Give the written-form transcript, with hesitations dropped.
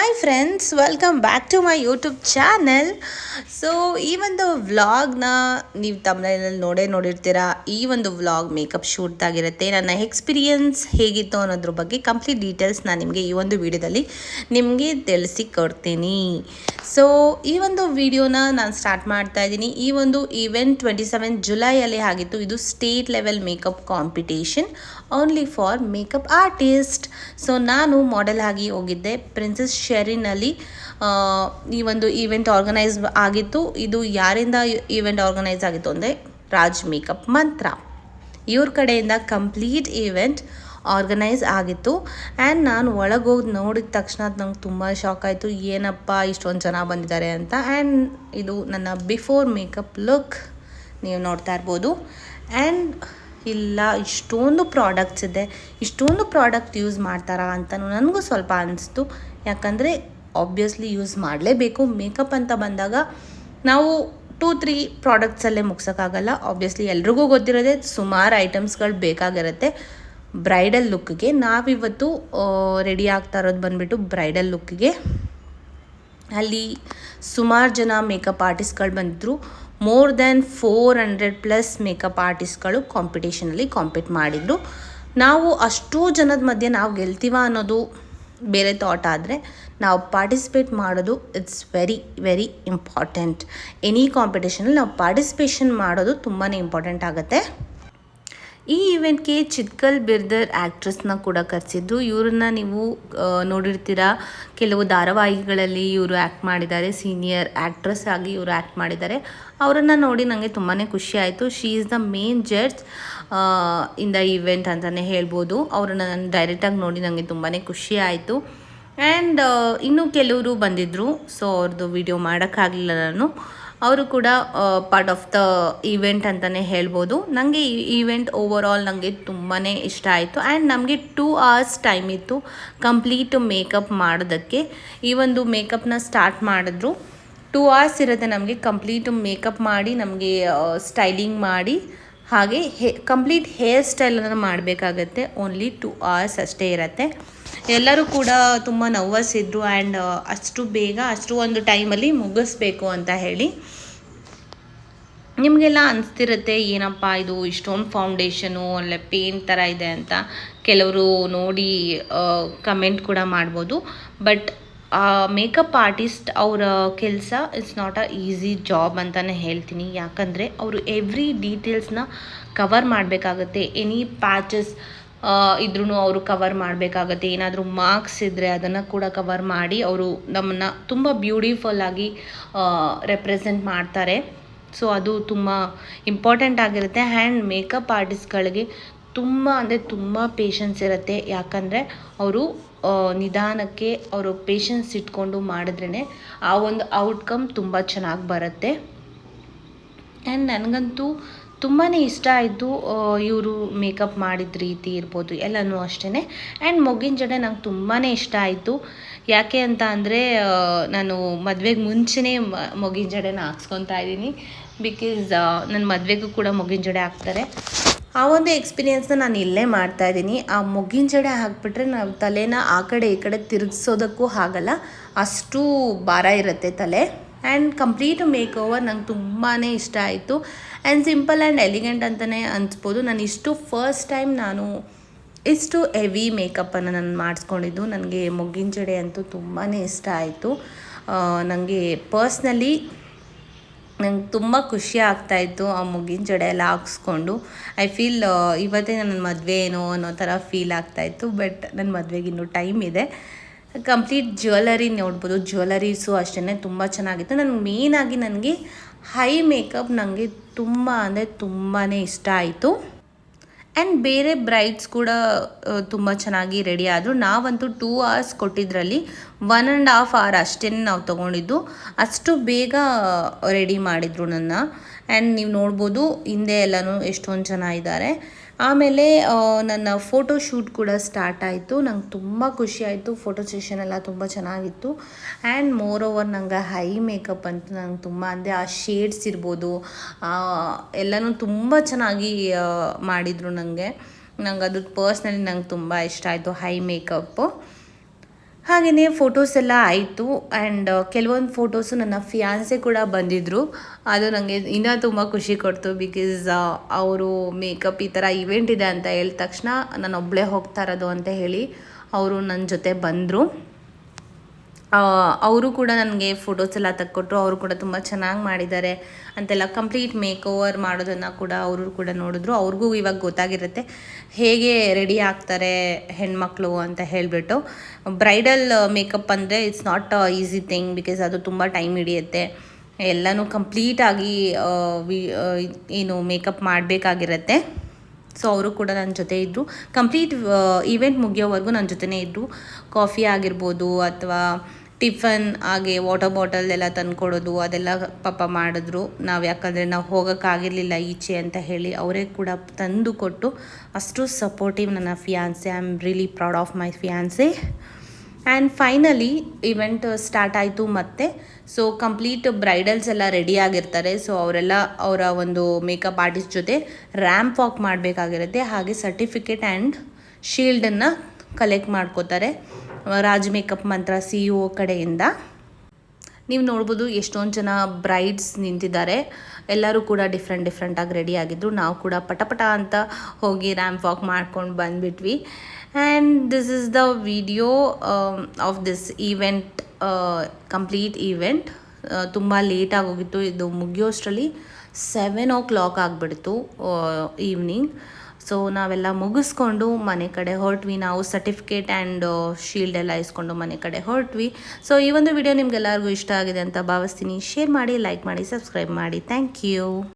Hi friends, welcome back to my YouTube channel. So ಈ ಒಂದು ವ್ಲಾಗ್ನ ನೀವು ತಮಿಳಲ್ಲಿ ನೋಡಿರ್ತೀರಾ. ಈ ಒಂದು ವ್ಲಾಗ್ ಮೇಕಪ್ ಶೂಟ್ದಾಗಿರುತ್ತೆ. ನನ್ನ ಎಕ್ಸ್ಪೀರಿಯನ್ಸ್ ಹೇಗಿತ್ತು ಅನ್ನೋದ್ರ ಬಗ್ಗೆ ಕಂಪ್ಲೀಟ್ ಡೀಟೇಲ್ಸ್ ನಾನು ನಿಮಗೆ ಈ ಒಂದು ವಿಡಿಯೋದಲ್ಲಿ ನಿಮಗೆ ತಿಳಿಸಿಕೊಡ್ತೀನಿ. ಸೊ ಈ ಒಂದು ವಿಡಿಯೋನ ನಾನು ಸ್ಟಾರ್ಟ್ ಮಾಡ್ತಾ ಇದ್ದೀನಿ. ಈ ಒಂದು ಈವೆಂಟ್ 27 ಜುಲೈಯಲ್ಲಿ ಆಗಿತ್ತು. ಇದು state level makeup competition only for makeup artist. So ನಾನು ಮಾಡೆಲ್ ಆಗಿ ಹೋಗಿದ್ದೆ. ಪ್ರಿನ್ಸೆಸ್ ಶೆರಿನಲ್ಲಿ ಈ ಒಂದು ಈವೆಂಟ್ ಆರ್ಗನೈಸ್ ಆಗಿತ್ತು. ಇದು ಯಾರಿಂದ ಈವೆಂಟ್ ಆರ್ಗನೈಸ್ ಆಗಿತ್ತು ಅಂದರೆ ರಾಜ್ ಮೇಕಪ್ ಮಂತ್ರ ಇವ್ರ ಕಡೆಯಿಂದ ಕಂಪ್ಲೀಟ್ ಈವೆಂಟ್ ಆರ್ಗನೈಸ್ ಆಗಿತ್ತು. ಆ್ಯಂಡ್ ನಾನು ಒಳಗೋಗಿ ನೋಡಿದ ತಕ್ಷಣ ನಂಗೆ ತುಂಬ ಶಾಕ್ ಆಯಿತು, ಏನಪ್ಪ ಇಷ್ಟೊಂದು ಜನ ಬಂದಿದ್ದಾರೆ ಅಂತ. ಆ್ಯಂಡ್ ಇದು ನನ್ನ ಬಿಫೋರ್ ಮೇಕಪ್ ಲುಕ್ ನೀವು ನೋಡ್ತಾ ಇರ್ಬೋದು. ಆ್ಯಂಡ್ ಇಲ್ಲ, ಇಷ್ಟೊಂದು ಪ್ರಾಡಕ್ಟ್ಸ್ ಇದೆ, ಇಷ್ಟೊಂದು ಪ್ರಾಡಕ್ಟ್ ಯೂಸ್ ಮಾಡ್ತಾರಾ ಅಂತಲೂ ನನಗೂ ಸ್ವಲ್ಪ ಅನಿಸ್ತು. ಯಾಕಂದರೆ ಆಬ್ವಿಯಸ್ಲಿ ಯೂಸ್ ಮಾಡಲೇಬೇಕು. ಮೇಕಪ್ ಅಂತ ಬಂದಾಗ ನಾವು 2-3 ಪ್ರಾಡಕ್ಟ್ಸಲ್ಲೇ ಮುಗ್ಸೋಕ್ಕಾಗಲ್ಲ. ಆಬ್ವಿಯಸ್ಲಿ ಎಲ್ರಿಗೂ ಗೊತ್ತಿರೋದೆ ಸುಮಾರು ಐಟಮ್ಸ್ಗಳು ಬೇಕಾಗಿರುತ್ತೆ ಬ್ರೈಡಲ್ ಲುಕ್ಗೆ. ನಾವಿವತ್ತು ರೆಡಿ ಆಗ್ತಾ ಇರೋದು ಬಂದುಬಿಟ್ಟು ಬ್ರೈಡಲ್ ಲುಕ್ಗೆ. ಅಲ್ಲಿ ಸುಮಾರು ಜನ ಮೇಕಪ್ ಆರ್ಟಿಸ್ಟ್ಗಳು ಬಂದಿದ್ದರು. ಮೋರ್ ದ್ಯಾನ್ 400+ ಮೇಕಪ್ ಆರ್ಟಿಸ್ಟ್ಗಳು ಕಾಂಪಿಟೇಷನಲ್ಲಿ ಕಾಂಪೀಟ್ ಮಾಡಿದರು. ನಾವು ಅಷ್ಟೂ ಜನದ ಮಧ್ಯೆ ನಾವು ಗೆಲ್ತೀವ ಅನ್ನೋದು ಬೇರೆ ಥಾಟ್ ಆದರೆ ನಾವು ಪಾರ್ಟಿಸಿಪೇಟ್ ಮಾಡೋದು it's very very important. Any ಕಾಂಪಿಟೇಷನಲ್ಲಿ ನಾವು ಪಾರ್ಟಿಸಿಪೇಷನ್ ಮಾಡೋದು ತುಂಬಾ ಇಂಪಾರ್ಟೆಂಟ್ ಆಗುತ್ತೆ. ಈ ಇವೆಂಟ್ಗೆ ಚಿತ್ಕಲ್ ಬಿರ್ದರ್ ಆ್ಯಕ್ಟ್ರೆಸ್ನ ಕೂಡ ಕರೆಸಿದ್ರು. ಇವ್ರನ್ನ ನೀವು ನೋಡಿರ್ತೀರಾ, ಕೆಲವು ಧಾರಾವಾಹಿಗಳಲ್ಲಿ ಇವರು ಆ್ಯಕ್ಟ್ ಮಾಡಿದ್ದಾರೆ. ಸೀನಿಯರ್ ಆ್ಯಕ್ಟ್ರೆಸ್ ಆಗಿ ಇವರು ಆ್ಯಕ್ಟ್ ಮಾಡಿದ್ದಾರೆ. ಅವರನ್ನು ನೋಡಿ ನನಗೆ ತುಂಬಾ ಖುಷಿ ಆಯಿತು. She is the main judge in the event ಅಂತಲೇ ಹೇಳ್ಬೋದು. ಅವರನ್ನು ನಾನು ಡೈರೆಕ್ಟಾಗಿ ನೋಡಿ ನನಗೆ ತುಂಬಾ ಖುಷಿ ಆಯಿತು. ಆ್ಯಂಡ್ ಇನ್ನೂ ಕೆಲವರು ಬಂದಿದ್ದರು. ಸೊ ಅವ್ರದ್ದು ವಿಡಿಯೋ ಮಾಡೋಕ್ಕಾಗಲಿಲ್ಲ ನಾನು. ಅವರು ಕೂಡ ಪಾರ್ಟ್ ಆಫ್ ದ ಈವೆಂಟ್ ಅಂತಲೇ ಹೇಳ್ಬೋದು. ನನಗೆ ಈ ಈವೆಂಟ್ ಓವರಾಲ್ ನನಗೆ ತುಂಬಾ ಇಷ್ಟ ಆಯಿತು. ಆ್ಯಂಡ್ ನಮಗೆ 2 hours ಟೈಮ್ ಇತ್ತು ಕಂಪ್ಲೀಟ್ ಮೇಕಪ್ ಮಾಡೋದಕ್ಕೆ. ಈ ಒಂದು ಮೇಕಪ್ನ ಸ್ಟಾರ್ಟ್ ಮಾಡಿದ್ರು. 2 hours ಇರುತ್ತೆ ನಮಗೆ ಕಂಪ್ಲೀಟ್ ಮೇಕಪ್ ಮಾಡಿ, ನಮಗೆ ಸ್ಟೈಲಿಂಗ್ ಮಾಡಿ, ಹಾಗೆ ಕಂಪ್ಲೀಟ್ ಹೇರ್ ಸ್ಟೈಲನ್ನು ಮಾಡಬೇಕಾಗತ್ತೆ. ಓನ್ಲಿ 2 hours ಅಷ್ಟೇ ಇರುತ್ತೆ. ಎಲ್ಲರೂ ಕೂಡ ತುಂಬ ನರ್ವಸ್ ಇದ್ದರು. ಆ್ಯಂಡ್ ಅಷ್ಟು ಬೇಗ ಅಷ್ಟು ಒಂದು ಟೈಮಲ್ಲಿ ಮುಗಿಸ್ಬೇಕು ಅಂತ ಹೇಳಿ. ನಿಮಗೆಲ್ಲ ಅನಿಸ್ತಿರುತ್ತೆ, ಏನಪ್ಪ ಇದು ಇಷ್ಟೊಂದು ಫೌಂಡೇಶನು ಅಲ್ಲ ಪೇಂಟ್ ಥರ ಇದೆ ಅಂತ. ಕೆಲವರು ನೋಡಿ ಕಮೆಂಟ್ ಕೂಡ ಮಾಡ್ಬೋದು. ಬಟ್ ಮೇಕಪ್ ಆರ್ಟಿಸ್ಟ್ ಅವರ ಕೆಲಸ it's not a easy job ಅಂತಲೇ ಹೇಳ್ತೀನಿ. ಯಾಕಂದರೆ ಅವರು ಎವ್ರಿ ಡೀಟೇಲ್ಸ್ನ ಕವರ್ ಮಾಡಬೇಕಾಗತ್ತೆ. ಎನಿ ಪ್ಯಾಚಸ್ ಇದ್ರೂ ಅವರು ಕವರ್ ಮಾಡಬೇಕಾಗತ್ತೆ. ಏನಾದರೂ ಮಾರ್ಕ್ಸ್ ಇದ್ದರೆ ಅದನ್ನು ಕೂಡ ಕವರ್ ಮಾಡಿ ಅವರು ನಮ್ಮನ್ನು ತುಂಬ ಬ್ಯೂಟಿಫುಲ್ಲಾಗಿ ರೆಪ್ರೆಸೆಂಟ್ ಮಾಡ್ತಾರೆ. ಸೊ ಅದು ತುಂಬ ಇಂಪಾರ್ಟೆಂಟ್ ಆಗಿರುತ್ತೆ. ಆ್ಯಂಡ್ ಮೇಕಪ್ ಆರ್ಟಿಸ್ಟ್ಗಳಿಗೆ ತುಂಬ ಅಂದರೆ ತುಂಬ ಪೇಷನ್ಸ್ ಇರುತ್ತೆ. ಯಾಕಂದರೆ ಅವರು ನಿಧಾನಕ್ಕೆ ಅವರು ಪೇಷನ್ಸ್ ಇಟ್ಕೊಂಡು ಮಾಡಿದ್ರೇ ಆ ಒಂದು ಔಟ್ಕಮ್ ತುಂಬ ಚೆನ್ನಾಗಿ ಬರುತ್ತೆ. ಆ್ಯಂಡ್ ನನಗಂತೂ ತುಂಬಾ ಇಷ್ಟ ಆಯಿತು ಇವರು ಮೇಕಪ್ ಮಾಡಿದ ರೀತಿ ಇರ್ಬೋದು ಎಲ್ಲನೂ ಅಷ್ಟೇ. ಆ್ಯಂಡ್ ಮೊಗ್ಗಿನ ಜಡೆ ನಂಗೆ ತುಂಬಾ ಇಷ್ಟ ಆಯಿತು. ಯಾಕೆ ಅಂತ ಅಂದರೆ ನಾನು ಮದುವೆಗೆ ಮುಂಚೆನೇ ಮೊಗ್ಗಿನ ಜಡೆನ ಹಾಕ್ಸ್ಕೊತಾ ಇದ್ದೀನಿ. ಬಿಕಾಸ್ ನನ್ನ ಮದುವೆಗೂ ಕೂಡ ಮೊಗ್ಗಿನ ಜಡೆ ಹಾಕ್ತಾರೆ. ಆ ಒಂದು ಎಕ್ಸ್ಪೀರಿಯೆನ್ಸ್ನ ನಾನು ಇಲ್ಲೇ ಮಾಡ್ತಾಯಿದ್ದೀನಿ. ಆ ಮೊಗ್ಗಿನ ಜಡೆ ಹಾಕ್ಬಿಟ್ರೆ ನಾವು ತಲೆನ ಆ ಕಡೆ ಈ ಕಡೆ ತಿರುಗಿಸೋದಕ್ಕೂ ಆಗಲ್ಲ, ಅಷ್ಟು ಭಾರ ಇರುತ್ತೆ ತಲೆ. ಆ್ಯಂಡ್ ಕಂಪ್ಲೀಟ್ ಮೇಕ್ ಓವರ್ ನಂಗೆ ತುಂಬಾ ಇಷ್ಟ ಆಯಿತು. ಆ್ಯಂಡ್ ಸಿಂಪಲ್ ಆ್ಯಂಡ್ ಎಲಿಗೆಂಟ್ ಅಂತಲೇ ಅನಿಸ್ಬೋದು. ನಾನು ಫಸ್ಟ್ ಟೈಮ್ ನಾನು ಇಷ್ಟು ಹೆವಿ ಮೇಕಪ್ಪನ್ನು ನಾನು ಮಾಡಿಸ್ಕೊಂಡಿದ್ದು. ನನಗೆ ಮೊಗ್ಗಿನ ಜಡೆ ಅಂತೂ ತುಂಬಾ ಇಷ್ಟ ಆಯಿತು. ನನಗೆ ಪರ್ಸ್ನಲಿ ನಂಗೆ ತುಂಬ ಖುಷಿ ಆಗ್ತಾಯಿತ್ತು ಆ ಮೊಗ್ಗಿನ ಜಡೆ ಎಲ್ಲ ಹಾಕ್ಸ್ಕೊಂಡು. ಐ ಫೀಲ್ ಇವತ್ತೇ ನನ್ನ ಮದುವೆ ಏನೋ ಅನ್ನೋ ಥರ ಫೀಲ್ ಆಗ್ತಾಯಿತ್ತು. ಬಟ್ ನನ್ನ ಮದುವೆಗೆ ಇನ್ನೂ ಟೈಮ್ ಇದೆ. ಕಂಪ್ಲೀಟ್ ಜ್ಯುವೆಲರಿ ನೋಡ್ಬೋದು. ಜ್ಯುವೆಲರೀಸು ಅಷ್ಟೇ ತುಂಬ ಚೆನ್ನಾಗಿತ್ತು. ಮೇಯ್ನಾಗಿ ನನಗೆ ಹೈ ಮೇಕಪ್ ನನಗೆ ತುಂಬ ಅಂದರೆ ತುಂಬಾ ಇಷ್ಟ ಆಯಿತು. ಆ್ಯಂಡ್ ಬೇರೆ ಬ್ರೈಡ್ಸ್ ಕೂಡ ತುಂಬ ಚೆನ್ನಾಗಿ ರೆಡಿ ಆದರು. ನಾವಂತೂ 2 hours ಕೊಟ್ಟಿದ್ರಲ್ಲಿ 1.5 hour ಅಷ್ಟೇ ನಾವು ತೊಗೊಂಡಿದ್ದು. ಅಷ್ಟು ಬೇಗ ರೆಡಿ ಮಾಡಿದರು ನನ್ನ. ಆ್ಯಂಡ್ ನೀವು ನೋಡ್ಬೋದು ಹಿಂದೆ ಎಲ್ಲನೂ ಎಷ್ಟೊಂದು ಜನ ಇದ್ದಾರೆ. ಆಮೇಲೆ ನನ್ನ ಫೋಟೋ ಶೂಟ್ ಕೂಡ ಸ್ಟಾರ್ಟ್ ಆಯಿತು. ನಂಗೆ ತುಂಬ ಖುಷಿ ಆಯಿತು. ಫೋಟೋ ಸೆಷನ್ ಎಲ್ಲ ತುಂಬ ಚೆನ್ನಾಗಿತ್ತು. ಆ್ಯಂಡ್ ಮೋರ್ ಓವರ್ ನಂಗೆ ಹೈ ಮೇಕಪ್ ಅಂತೂ ನಂಗೆ ತುಂಬ ಅಂದರೆ ಆ ಶೇಡ್ಸ್ ಇರ್ಬೋದು ಎಲ್ಲನೂ ತುಂಬ ಚೆನ್ನಾಗಿ ಮಾಡಿದರು. ನಂಗೆ ಅದು ಪರ್ಸ್ನಲಿ ನಂಗೆ ತುಂಬ ಇಷ್ಟ ಆಯಿತು ಹೈ ಮೇಕಪ್ಪು. ಹಾಗೆಯೇ ಫೋಟೋಸ್ ಎಲ್ಲ ಆಯಿತು ಆ್ಯಂಡ್ ಕೆಲವೊಂದು ಫೋಟೋಸು ನನ್ನ ಫಿಯಾನ್ಸೆ ಕೂಡ ಬಂದಿದ್ದರು. ಅದು ನನಗೆ ಇನ್ನೂ ತುಂಬ ಖುಷಿ ಕೊಡ್ತು. ಬಿಕಾಸ್ ಅವರು ಮೇಕಪ್ ಈ ಥರ ಇವೆಂಟ್ ಇದೆ ಅಂತ ಹೇಳಿದ ತಕ್ಷಣ ನಾನು ಒಬ್ಬಳೇ ಹೋಗ್ತಾ ಇರೋದು ಅಂತ ಹೇಳಿ ಅವರು ನನ್ನ ಜೊತೆ ಬಂದರು. ಅವರು ಕೂಡ ನನಗೆ ಫೋಟೋಸ್ ಎಲ್ಲ ತೆಕ್ಕೊಟ್ರು. ಅವರು ಕೂಡ ತುಂಬ ಚೆನ್ನಾಗಿ ಮಾಡಿದ್ದಾರೆ ಅಂತೆಲ್ಲ ಕಂಪ್ಲೀಟ್ ಮೇಕ್ ಓವರ್ ಮಾಡೋದನ್ನು ಕೂಡ ಅವರು ಕೂಡ ನೋಡಿದ್ರು. ಅವ್ರಿಗೂ ಇವಾಗ ಗೊತ್ತಾಗಿರುತ್ತೆ ಹೇಗೆ ರೆಡಿ ಆಗ್ತಾರೆ ಹೆಣ್ಮಕ್ಳು ಅಂತ ಹೇಳಿಬಿಟ್ಟು. ಬ್ರೈಡಲ್ ಮೇಕಪ್ ಅಂದರೆ it's not easy thing, because ಅದು ತುಂಬ ಟೈಮ್ ಹಿಡಿಯುತ್ತೆ. ಎಲ್ಲನೂ ಕಂಪ್ಲೀಟಾಗಿ ಏನು ಮೇಕಪ್ ಮಾಡಬೇಕಾಗಿರುತ್ತೆ. ಸೊ ಅವರು ಕೂಡ ನನ್ನ ಜೊತೆ ಇದ್ದರು. ಕಂಪ್ಲೀಟ್ ಈವೆಂಟ್ ಮುಗಿಯೋವರೆಗೂ ನನ್ನ ಜೊತೆನೇ ಇದ್ದರು. ಕಾಫಿ ಆಗಿರ್ಬೋದು ಅಥವಾ ಟಿಫನ್ ಹಾಗೆ ವಾಟರ್ ಬಾಟಲ್ ಎಲ್ಲ ತಂದುಕೊಡೋದು ಅದೆಲ್ಲ ಪಾಪ ಮಾಡಿದ್ರು. ಯಾಕಂದರೆ ನಾವು ಹೋಗೋಕ್ಕಾಗಿರಲಿಲ್ಲ ಈಚೆ ಅಂತ ಹೇಳಿ ಅವರೇ ಕೂಡ ತಂದು ಕೊಟ್ಟು ಅಷ್ಟು ಸಪೋರ್ಟಿವ್ ನನ್ನ fiancée. I am really proud of my fiancée. And finally event start ಆಯಿತು ಮತ್ತೆ. ಸೊ ಕಂಪ್ಲೀಟ್ ಬ್ರೈಡಲ್ಸ್ ಎಲ್ಲ ರೆಡಿ ಆಗಿರ್ತಾರೆ. ಸೊ ಅವರೆಲ್ಲ ಅವರ ಒಂದು ಮೇಕಪ್ ಆರ್ಟಿಸ್ಟ್ ಜೊತೆ ರ್ಯಾಂಪ್ ವಾಕ್ ಮಾಡಬೇಕಾಗಿರುತ್ತೆ. ಹಾಗೆ ಸರ್ಟಿಫಿಕೇಟ್ ಆ್ಯಂಡ್ ಶೀಲ್ಡನ್ನು ಕಲೆಕ್ಟ್ ಮಾಡ್ಕೋತಾರೆ ರಾಜ್ ಮೇಕಪ್ ಮಂತ್ರ CEO ಕಡೆಯಿಂದ. ನೀವು ನೋಡ್ಬೋದು ಎಷ್ಟೊಂದು ಜನ ಬ್ರೈಡ್ಸ್ ನಿಂತಿದ್ದಾರೆ. ಎಲ್ಲರೂ ಕೂಡ ಡಿಫ್ರೆಂಟಾಗಿ ರೆಡಿ ಆಗಿದ್ರು. ನಾವು ಕೂಡ ಪಟ ಅಂತ ಹೋಗಿ ರ್ಯಾಂಪ್ ವಾಕ್ ಮಾಡ್ಕೊಂಡು ಬಂದುಬಿಟ್ವಿ. And this is the video of this event, complete event. ತುಂಬ ಲೇಟಾಗಿ ಹೋಗಿತ್ತು. ಇದು ಮುಗಿಯೋಷ್ಟರಲ್ಲಿ 7 o'clock ಆಗಿಬಿಡ್ತು ಈವ್ನಿಂಗ್. ಸೊ ನಾವೆಲ್ಲ ಮುಗಿಸ್ಕೊಂಡು ಮನೆ ಕಡೆ ಹೊರಟ್ವಿ. ನಾವು ಸರ್ಟಿಫಿಕೇಟ್ ಆ್ಯಂಡ್ ಶೀಲ್ಡ್ ಎಲ್ಲ ಇಸ್ಕೊಂಡು ಮನೆ ಕಡೆ ಹೊರಟ್ವಿ. ಸೊ ಈ ಒಂದು ವಿಡಿಯೋ ನಿಮ್ಗೆಲ್ಲರಿಗೂ ಇಷ್ಟ ಆಗಿದೆ ಅಂತ ಭಾವಿಸ್ತೀನಿ. ಶೇರ್ ಮಾಡಿ, ಲೈಕ್ ಮಾಡಿ, ಸಬ್ಸ್ಕ್ರೈಬ್ ಮಾಡಿ. Thank you.